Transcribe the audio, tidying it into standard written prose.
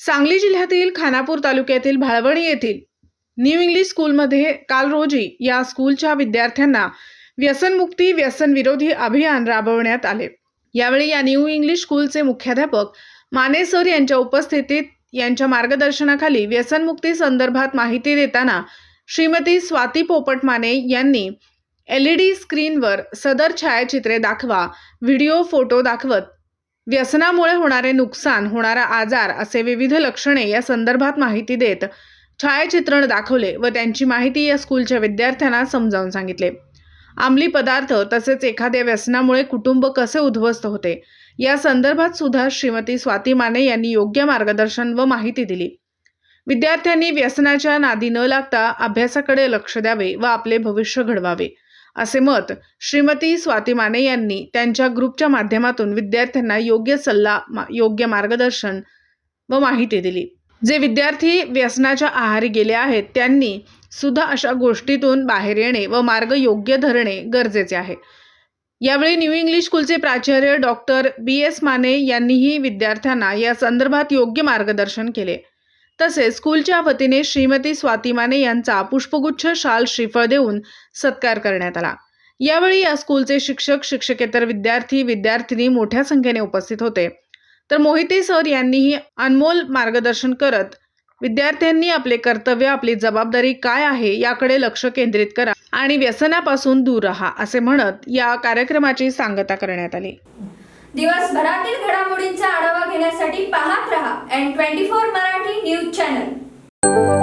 सांगली जिल्ह्यातील खानापूर तालुक्यातील भाळवणी येथील न्यू इंग्लिश स्कूलमध्ये काल रोजी या स्कूलच्या विद्यार्थ्यांना व्यसनमुक्ती व्यसन विरोधी अभियान राबवण्यात आले। यावेळी या न्यू इंग्लिश स्कूलचे मुख्याध्यापक माने सर यांच्या उपस्थितीत यांच्या मार्गदर्शनाखाली व्यसनमुक्ती संदर्भात माहिती देताना श्रीमती स्वाती पोपट माने यांनी LED स्क्रीनवर सदर छायाचित्रे दाखवा, व्हिडिओ, फोटो दाखवत व्यसनामुळे होणारे नुकसान, होणारा आजार असे विविध लक्षणे या संदर्भात माहिती देत छायाचित्रण दाखवले व त्यांची माहिती या स्कूलच्या विद्यार्थ्यांना समजावून सांगितले। अंमली पदार्थ तसेच एखाद्या व्यसनामुळे कुटुंब कसे उद्ध्वस्त होते या संदर्भात सुद्धा श्रीमती स्वाती माने यांनी योग्य मार्गदर्शन व माहिती दिली। विद्यार्थ्यांनी व्यसनाच्या नादी न लागता अभ्यासाकडे लक्ष द्यावे व आपले भविष्य घडवावे असे मत श्रीमती स्वाती माने यांनी त्यांच्या ग्रुपच्या माध्यमातून विद्यार्थ्यांना योग्य सल्ला, योग्य मार्गदर्शन व माहिती दिली। जे विद्यार्थी व्यसनाच्या आहारी गेले आहेत त्यांनी सुद्धा अशा गोष्टीतून बाहेर येणे व मार्ग योग्य धरणे गरजेचे आहे। यावेळी न्यू इंग्लिश स्कूलचे प्राचार्य डॉक्टर BS माने यांनीही विद्यार्थ्यांना या संदर्भात योग्य मार्गदर्शन केले। तसेच स्कूलच्या वतीने श्रीमती स्वाती माने यांचा पुष्पगुच्छ, शाल, श्रीफळ देऊन सत्कार करण्यात आला। यावेळी या स्कूलचे शिक्षक, शिक्षकेतर विद्यार्थी, विद्यार्थिनी मोठ्या संख्येने उपस्थित होते। तर मोहिते सर यांनीही अनमोल मार्गदर्शन करत विद्यार्थ्यांनी आपले कर्तव्य, आपली जबाबदारी काय आहे याकडे लक्ष केंद्रित करा आणि व्यसनापासून दूर राहा असे म्हणत या कार्यक्रमाची सांगता करण्यात आली। दिवसभरातील घडामोडींचा आढावा घेण्यासाठी पाहत रहा N24 मराठी न्यूज चॅनल।